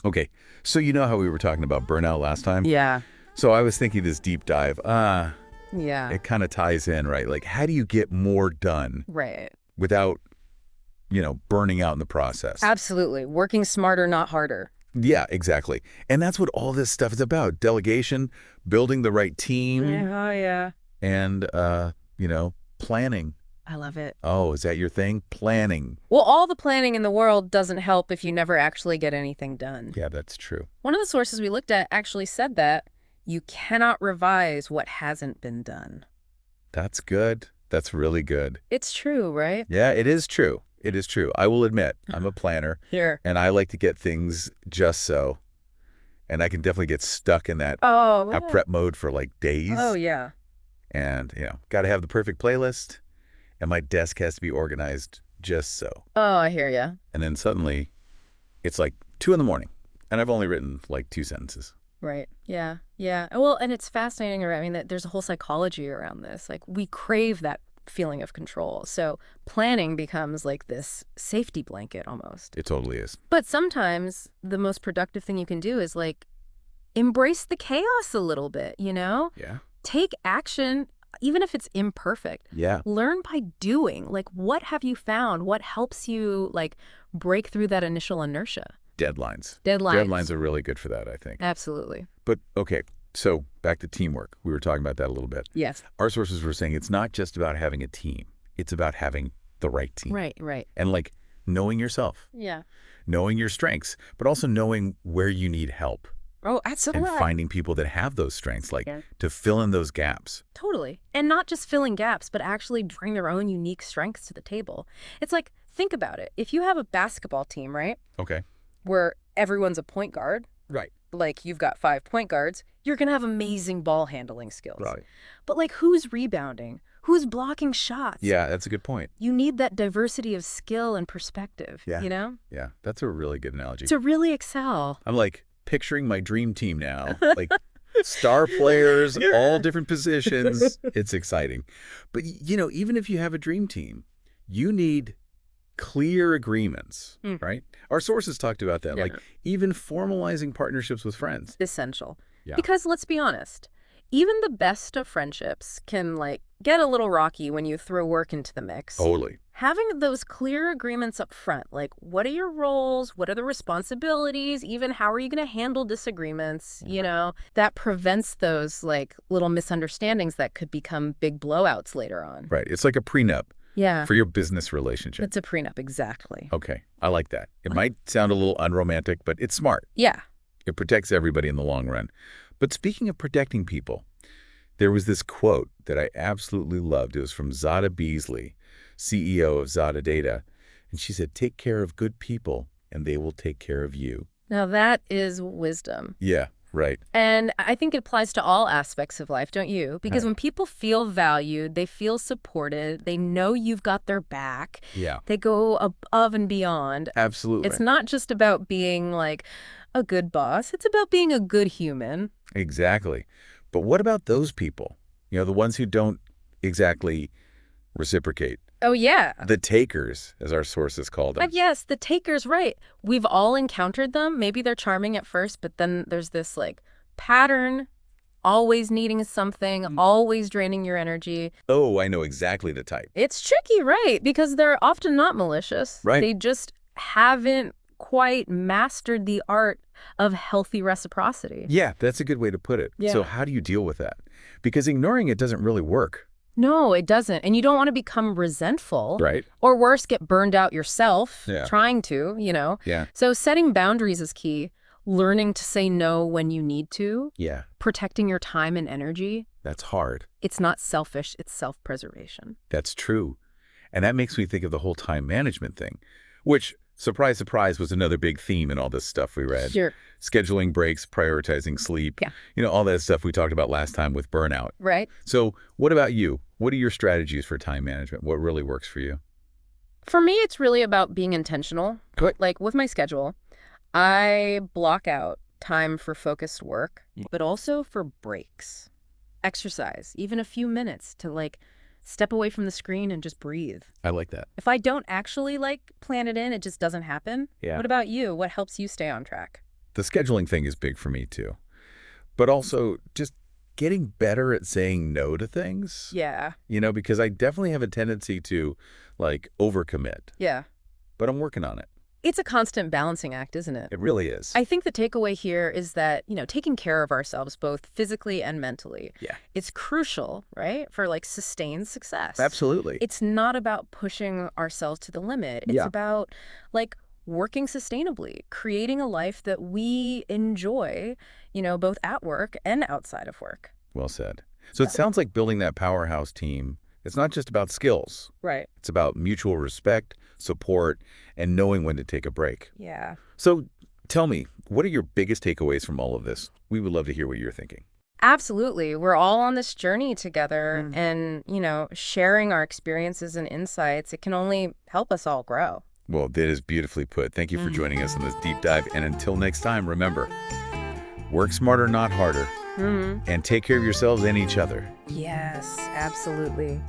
Okay, so you know how we were talking about burnout last time? Yeah. So I was thinking this deep dive, Yeah. it kind of ties in, right? Like, how do you get more done Right. without, burning out in the process? Absolutely. Working smarter, not harder. Yeah, exactly. And that's what all this stuff is about. Delegation, building the right team, Oh, yeah. and, planning. I love it. Oh, is that your thing? Planning. Well, all the planning in the world doesn't help if you never actually get anything done. Yeah, that's true. One of the sources we looked at actually said that you cannot revise what hasn't been done. That's good. That's really good. It's true, right? Yeah, it is true. It is true. I will admit, I'm a planner, Here. and I like to get things just so. And I can definitely get stuck in that Oh, prep mode for like days. Oh, yeah. And, got to have the perfect playlist, and my desk has to be organized just so. Oh, I hear ya. And then suddenly, it's like 2 in the morning, and I've only written like 2 sentences. Right. Yeah. Yeah. Well, and it's fascinating. I mean, that there's a whole psychology around this. Like, we crave that feeling of control. So planning becomes like this safety blanket almost. It totally is. But sometimes the most productive thing you can do is like embrace the chaos a little bit, Yeah. Take action, even if it's imperfect. Yeah. Learn by doing. Like, what have you found? What helps you like break through that initial inertia? Deadlines. Deadlines. Deadlines are really good for that, I think. Absolutely. But, okay, so back to teamwork. We were talking about that a little bit. Yes. Our sources were saying it's not just about having a team. It's about having the right team. Right, right. And like knowing yourself, Yeah. knowing your strengths, but also knowing where you need help Oh, absolutely. and finding people that have those strengths, like to fill in those gaps. Totally. And not just filling gaps, but actually bring their own unique strengths to the table. It's like, think about it. If you have a basketball team, right, Okay. where everyone's a point guard, Right. like you've got 5 point guards, you're going to have amazing ball handling skills. Right. But like, who's rebounding? Who's blocking shots? Yeah, that's a good point. You need that diversity of skill and perspective, Yeah. you know? Yeah, that's a really good analogy. To really excel. I'm like picturing my dream team now, like star players, all different positions. It's exciting. But, even if you have a dream team, you need clear agreements, right? Our sources talked about that, like even formalizing partnerships with friends. Essential. Yeah. Because let's be honest, even the best of friendships can like get a little rocky when you throw work into the mix. Totally. Having those clear agreements up front, like what are your roles, what are the responsibilities, even how are you going to handle disagreements, that prevents those like little misunderstandings that could become big blowouts later on. Right. It's like a prenup Yeah. for your business relationship. It's a prenup, exactly. Okay. I like that. It might sound a little unromantic, but it's smart. Yeah. It protects everybody in the long run. But speaking of protecting people, there was this quote that I absolutely loved. It was from Záda Beasley, CEO of ZataData. And she said, take care of good people and they will take care of you. Now that is wisdom. Yeah, right. And I think it applies to all aspects of life, don't you? Because when people feel valued, they feel supported, they know you've got their back. Yeah. They go above and beyond. Absolutely. It's not just about being like a good boss. It's about being a good human. Exactly. But what about those people? The ones who don't exactly reciprocate. Oh, yeah. The takers, as our sources called them. Yes, the takers, right. We've all encountered them. Maybe they're charming at first, but then there's this like pattern, always needing something, always draining your energy. Oh, I know exactly the type. It's tricky, right? Because they're often not malicious. Right. They just haven't quite mastered the art of healthy reciprocity. Yeah, that's a good way to put it. Yeah. So how do you deal with that? Because ignoring it doesn't really work. No, it doesn't. And you don't want to become resentful. Right. Or worse, get burned out yourself Yeah. trying to, Yeah. So setting boundaries is key. Learning to say no when you need to. Yeah. Protecting your time and energy. That's hard. It's not selfish, it's self-preservation. That's true. And that makes me think of the whole time management thing, which, surprise, surprise, was another big theme in all this stuff we read. Sure. Scheduling breaks, prioritizing sleep. Yeah. All that stuff we talked about last time with burnout. Right. So what about you? What are your strategies for time management? What really works for you? For me, it's really about being intentional. Good. Like with my schedule, I block out time for focused work, but also for breaks. Exercise, even a few minutes to like step away from the screen and just breathe. I like that. If I don't actually like plan it in, it just doesn't happen. Yeah. What about you? What helps you stay on track? The scheduling thing is big for me too. But also just getting better at saying no to things, Yeah. because I definitely have a tendency to like overcommit, Yeah. but I'm working on it. It's a constant balancing act, isn't it? It really is. I think the takeaway here is that, taking care of ourselves both physically and mentally, Yeah, it's crucial, right, for like sustained success. absolutely. It's not about pushing ourselves to the limit. It's Yeah. about like working sustainably, creating a life that we enjoy, both at work and outside of work. Well said. So it sounds like building that powerhouse team, it's not just about skills. Right. It's about mutual respect, support, and knowing when to take a break. Yeah. So tell me, what are your biggest takeaways from all of this? We would love to hear what you're thinking. Absolutely. We're all on this journey together and, sharing our experiences and insights, it can only help us all grow. Well, that is beautifully put. Thank you for joining us on this deep dive. And until next time, remember, work smarter, not harder, and take care of yourselves and each other. Yes, absolutely.